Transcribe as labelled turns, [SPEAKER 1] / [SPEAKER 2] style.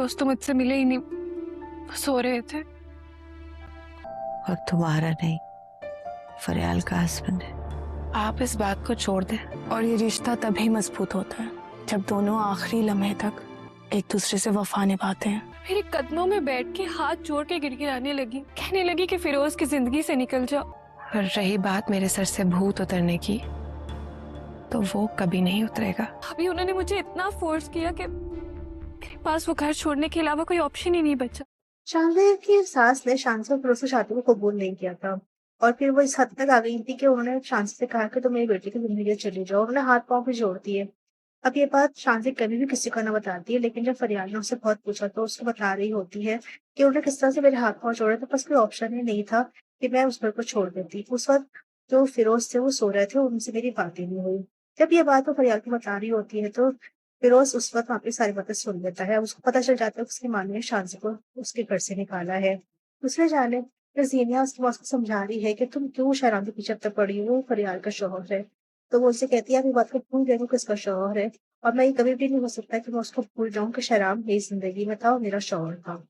[SPEAKER 1] फिरोज तो मुझसे मिले ही नहीं, वो सो रहे थे।
[SPEAKER 2] और तुम्हारा नहीं, फरियाल का हस्बैंड है।
[SPEAKER 3] आप इस बात को छोड़ दें और ये रिश्ता तभी मजबूत होता है जब दोनों आखिरी लम्हे तक एक दूसरे से वफा निभाते हैं।
[SPEAKER 1] मेरे कदमों में बैठ के हाथ जोड़ के गिड़गिड़ाने लगी, कहने लगी कि फिरोज की जिंदगी से निकल जाओ। और रही बात मेरे सर से भूत उतरने की, तो वो कभी नहीं उतरेगा। अभी उन्होंने मुझे इतना फोर्स किया कि मेरे पास वो घर छोड़ने के अलावा कोई ऑप्शन ही नहीं बचा।
[SPEAKER 4] शानदेव की सास ने शांति और फिरोज की शादी को कबूल नहीं किया था और फिर वो इस हद तक आ गई थी कि उन्होंने शांति से कहा कि तुम मेरी बेटी की जिंदगी से चली जाओ। उन्होंने हाथ पांव भी जोड़ दिए। अब ये बात शांति कभी भी किसी को न बताती है, लेकिन जब फरियाल ने उससे बहुत पूछा तो उसको बता रही होती है कि उन्होंने किस तरह से मेरे हाथ पांव जोड़े, तो बस कोई ऑप्शन ही नहीं था कि मैं उस घर को छोड़ देती। उस वक्त जो फिरोज थे वो सो रहे थे, उनसे मेरी बात ही नहीं हुई। जब ये बात वो फरियाल को बता रही होती है तो फिरोज उस वक्त वहाँ पे सारी बातें सुन लेता है। उसको पता चल जाता है कि उसकी माँ ने शांति को उसके घर से निकाला है। दूसरे जाने फिर जीनिया उसकी बॉस को समझा रही है कि तुम क्यों शहराम के पीछे तक पड़ी हो, वो फरियाल का शौहर है। तो वो उससे कहती है, आप ये बात को भूल गए हो किसका शौहर है, और मैं ये कभी भी नहीं हो सकता कि मैं उसको भूल जाऊं कि शहराम मेरी जिंदगी में था और मेरा शौहर था।